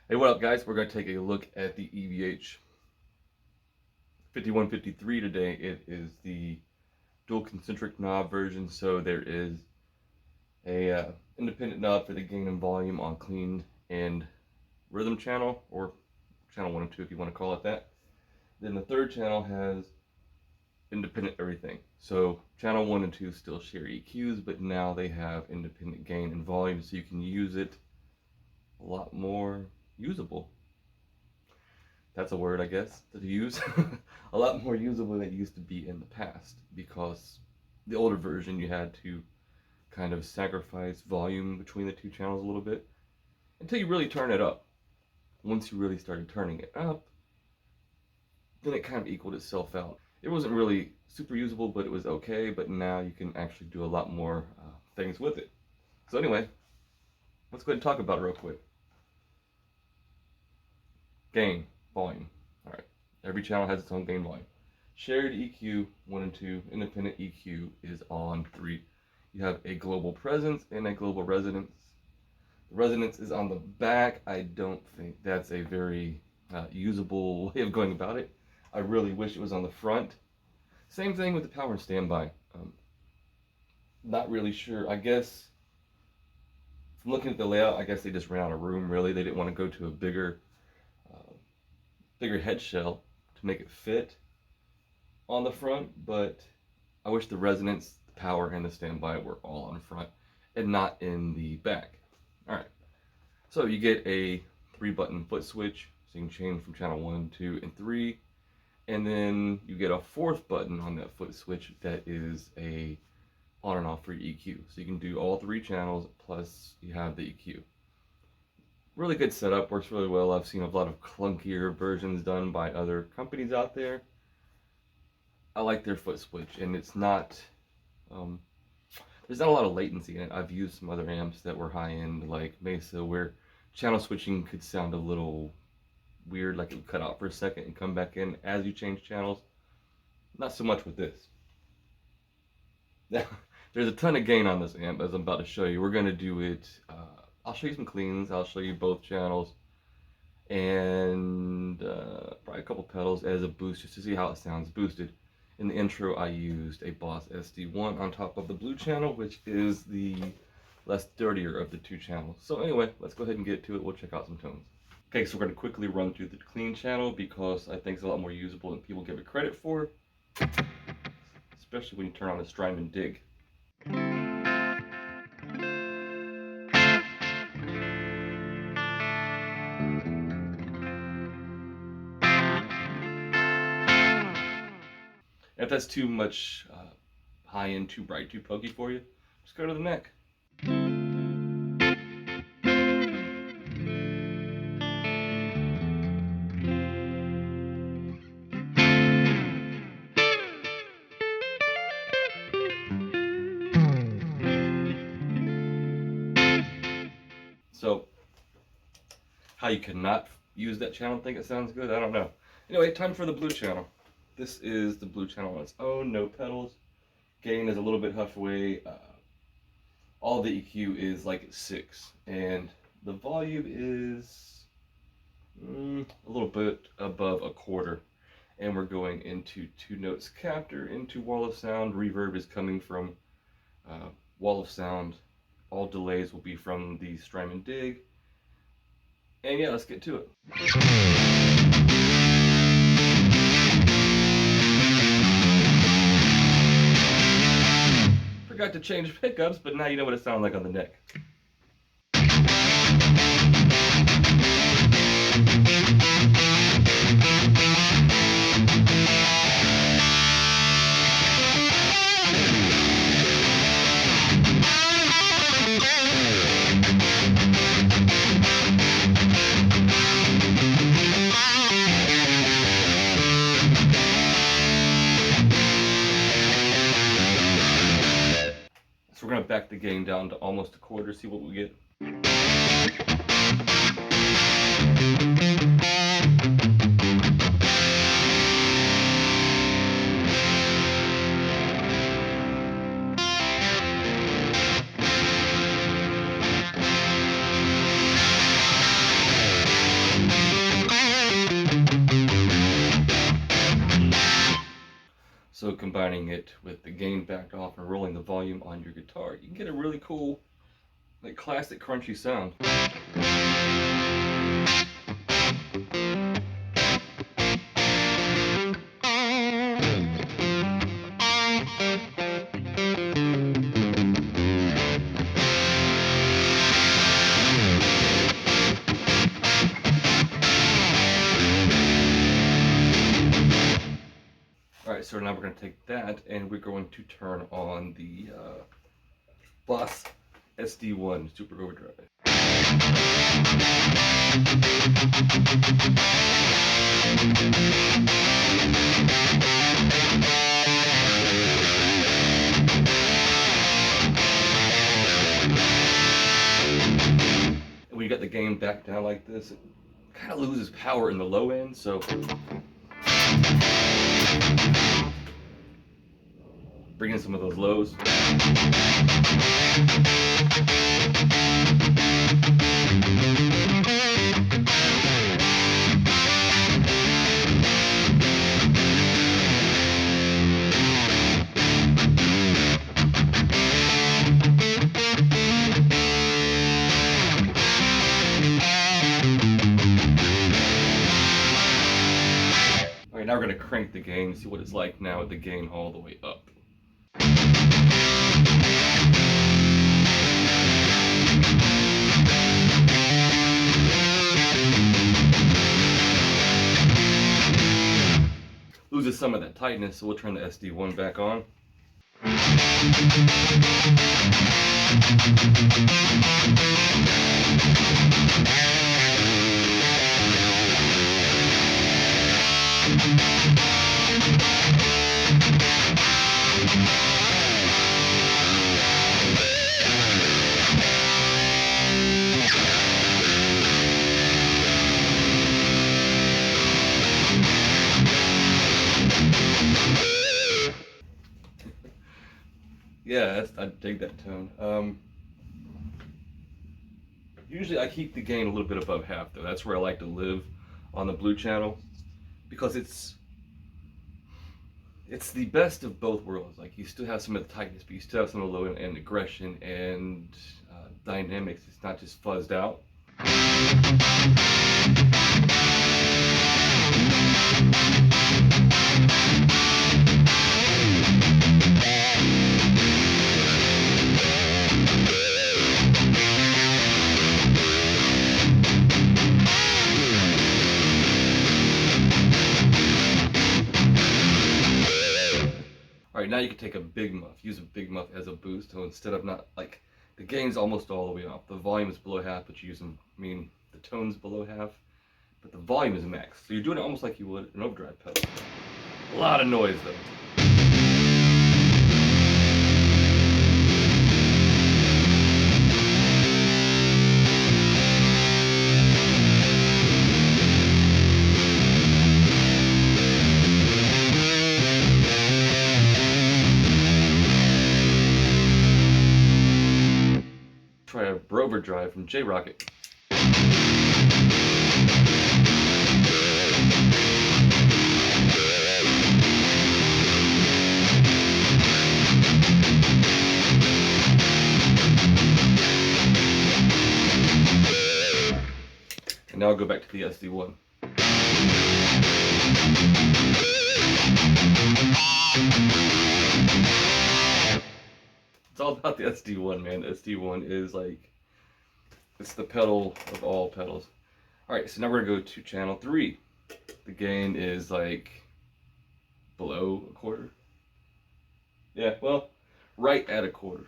Hey, what up, guys? We're going to take a look at the EVH 5153 today. It is the dual concentric knob version, so there is a independent knob for the gain and volume on clean and rhythm channel, or channel 1 and 2 if you want to call it that. Then the third channel has independent everything. So channel 1 and 2 still share EQs, but now they have independent gain and volume, so you can use it a lot more usable. That's a word, I guess, to use. A lot more usable than it used to be in the past, because the older version you had to kind of sacrifice volume between the two channels a little bit until you really turn it up. Once you really started turning it up, then it kind of equaled itself out. It wasn't really super usable, but it was okay. But now you can actually do a lot more things with it. So anyway, let's go ahead and talk about it real quick. Gain, volume. All right, every channel has its own gain volume. Shared EQ 1 and 2, independent EQ is on 3. You have a global presence and a global resonance. The resonance is on the back. I don't think that's a very usable way of going about it. I really wish it was on the front. Same thing with the power and standby. Not really sure. I guess from looking at the layout, I guess they just ran out of room. Really, they didn't want to go to a bigger head shell to make it fit on the front. But I wish the resonance, the power, and the standby were all on front and not in the back. All right. So you get a 3-button foot switch, so you can change from channel 1, 2, and 3. And then you get a 4th button on that foot switch that is a on and off for your EQ. So you can do all 3 channels, plus you have the EQ. Really good setup, works really well. I've seen a lot of clunkier versions done by other companies out there. I like their foot switch, and it's not, there's not a lot of latency in it. I've used some other amps that were high-end, like Mesa, where channel switching could sound a little weird, like it would cut out for a second and come back in as you change channels. Not so much with this. Now, there's a ton of gain on this amp, as I'm about to show you. We're going to do it, I'll show you some cleans, I'll show you both channels, and probably a couple pedals as a boost, just to see how it sounds boosted. In the intro, I used a Boss SD1 on top of the blue channel, which is the less dirtier of the 2 channels. So anyway, let's go ahead and get to it. We'll check out some tones. Okay, so we're going to quickly run through the clean channel because I think it's a lot more usable than people give it credit for, especially when you turn on the Strymon Dig. If that's too much high end, too bright, too pokey for you, just go to the neck. So, how you cannot use that channel and think it sounds good, I don't know. Anyway, time for the blue channel. This is the blue channel on its own, no pedals. Gain is a little bit huff away. All the EQ is like 6, and the volume is a little bit above a quarter. And we're going into 2 notes captor, into wall of sound. Reverb is coming from wall of sound. All delays will be from the Strymon Dig. And yeah, let's get to it. Forgot to change pickups, but now you know what it sounds like on the neck. So we're going to back the gain down to almost a quarter, see what we get. combining it with the gain backed off and rolling the volume on your guitar, you can get a really cool, like, classic crunchy sound. Alright, so now we're going to take that and we're going to turn on the Boss SD1 Super Overdrive. And when you got the gain back down like this, it kind of loses power in the low end, so bring in some of those lows. Alright, now we're going to crank the gain, see what it's like now with the gain all the way up. Loses some of that tightness, so we'll turn the SD1 back on. Yeah, I dig that tone. Usually I keep the gain a little bit above half though. That's where I like to live on the Blue channel, because it's the best of both worlds. Like, you still have some of the tightness, but you still have some of the low end aggression and dynamics. It's not just fuzzed out. Alright, now you can take a big muff, use a big muff as a boost, so instead of not, like, the gain's almost all the way off, the volume is below half, but you use them, the tone's below half, but the volume is max, so you're doing it almost like you would an overdrive pedal. A lot of noise though. Try a Overdrive from J-Rocket. And now I'll go back to the SD1. It's all about the SD1, man. The SD1 is like, it's the pedal of all pedals. Alright, so now we're gonna go to channel 3. The gain is like below a quarter. Yeah, well, right at a quarter.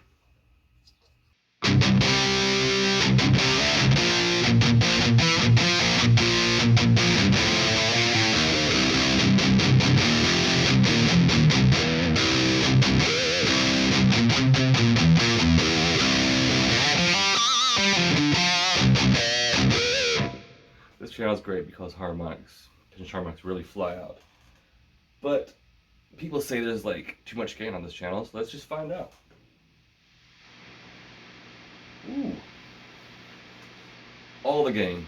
This channel is great because pitch harmonics really fly out. But people say there's like too much gain on this channel, so let's just find out. Ooh. All the gain.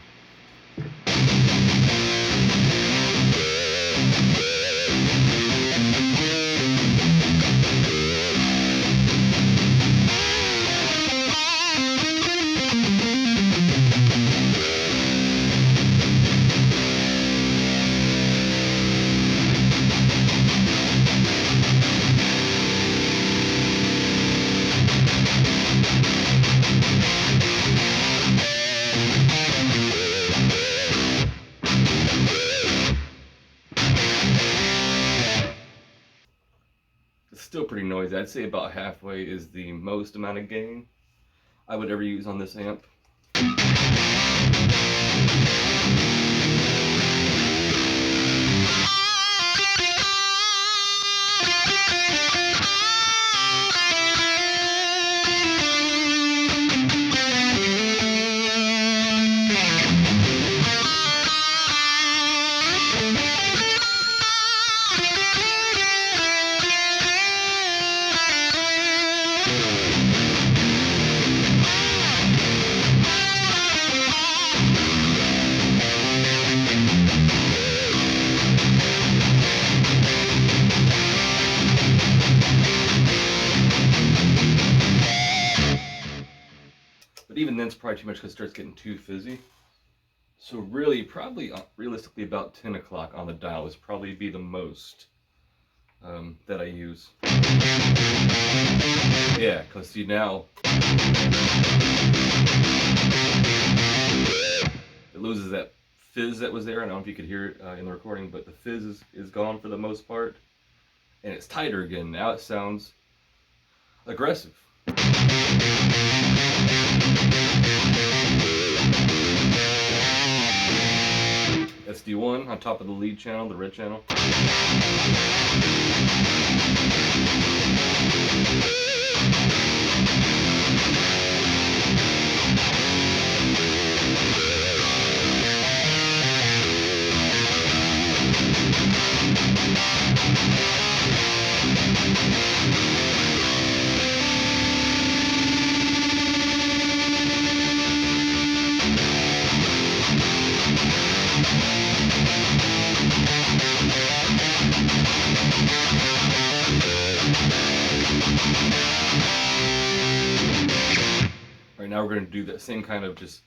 still pretty noisy. I'd say about halfway is the most amount of gain I would ever use on this amp. But even then it's probably too much because it starts getting too fizzy. So really, probably realistically about 10 o'clock on the dial is probably be the most that I use. Yeah, because see now, it loses that fizz that was there. I don't know if you could hear it in the recording, but the fizz is gone for the most part. And it's tighter again. Now it sounds aggressive. SD1 on top of the lead channel, the red channel. Right now we're going to do that same kind of just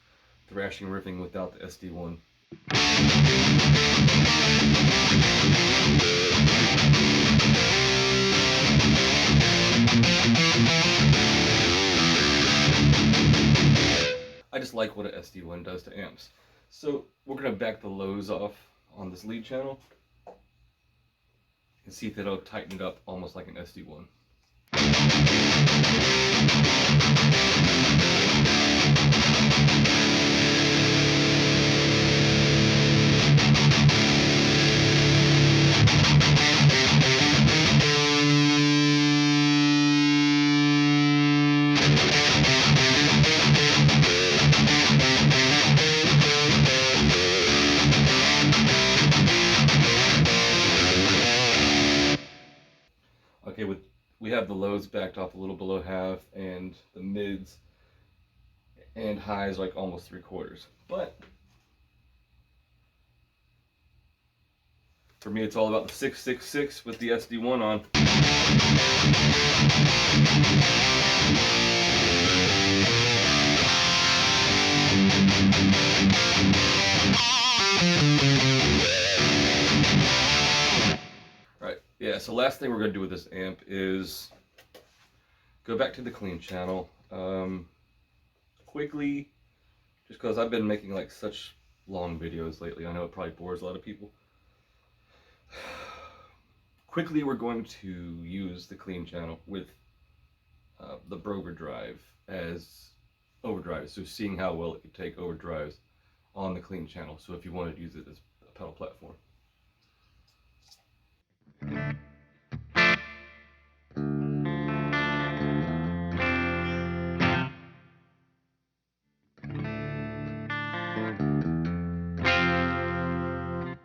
thrashing riffing without the SD1. I just like what an SD1 does to amps. So we're going to back the lows off on this lead channel and see if it'll tighten it up almost like an SD1. Okay, we have the lows backed off a little below half, and the mids and highs like almost 3/4. But for me, it's all about the 666 with the SD1 on. Yeah, so last thing we're going to do with this amp is go back to the clean channel quickly, just because I've been making like such long videos lately. I know it probably bores a lot of people. Quickly, we're going to use the clean channel with the Overdrive as overdrive, so seeing how well it could take overdrives on the clean channel, so if you wanted to use it as a pedal platform.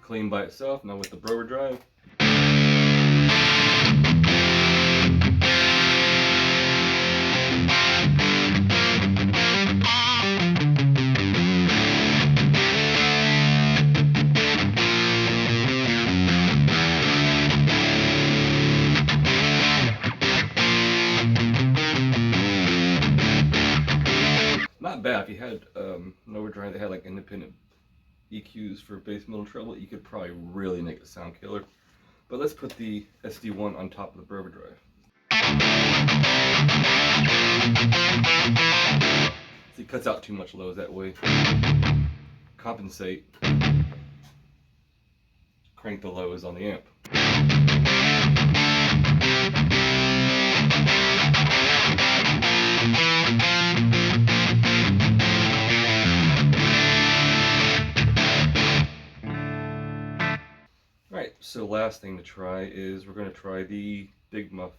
Clean by itself, now with the Overdrive. Not bad. If you had an Overdrive that had like independent EQs for bass, middle, and treble, you could probably really make it sound killer. But let's put the SD1 on top of the Overdrive. See, it cuts out too much lows that way. Compensate. Crank the lows on the amp. So last thing to try is we're going to try the Big Muff.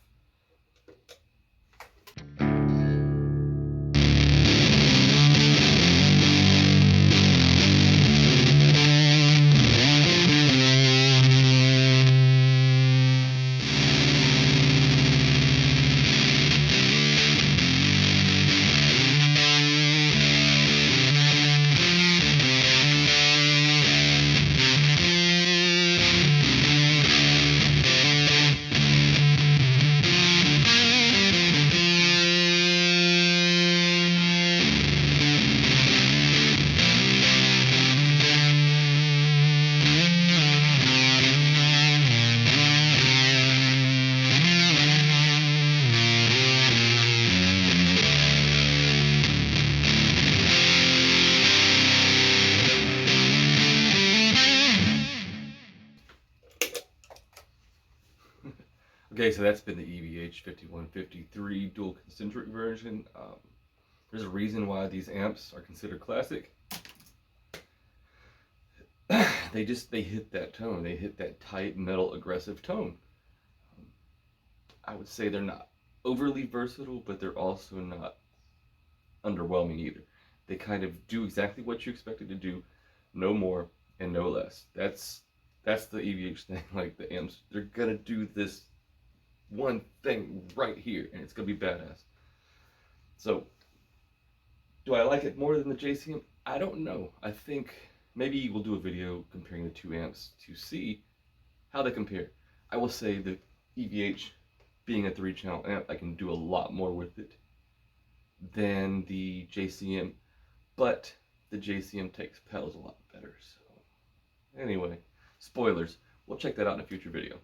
Okay, so that's been the EVH 5153 dual concentric version. There's a reason why these amps are considered classic. They hit that tone. They hit that tight, metal, aggressive tone. I would say they're not overly versatile, but they're also not underwhelming either. They kind of do exactly what you expected to do, no more and no less. That's the EVH thing. Like, the amps, they're gonna do this one thing right here, and it's gonna be badass. So, do I like it more than the JCM? I don't know. I think maybe we'll do a video comparing the two amps to see how they compare. I will say the EVH, being a 3-channel amp, I can do a lot more with it than the JCM, but the JCM takes pedals a lot better. So anyway, spoilers. We'll check that out in a future video.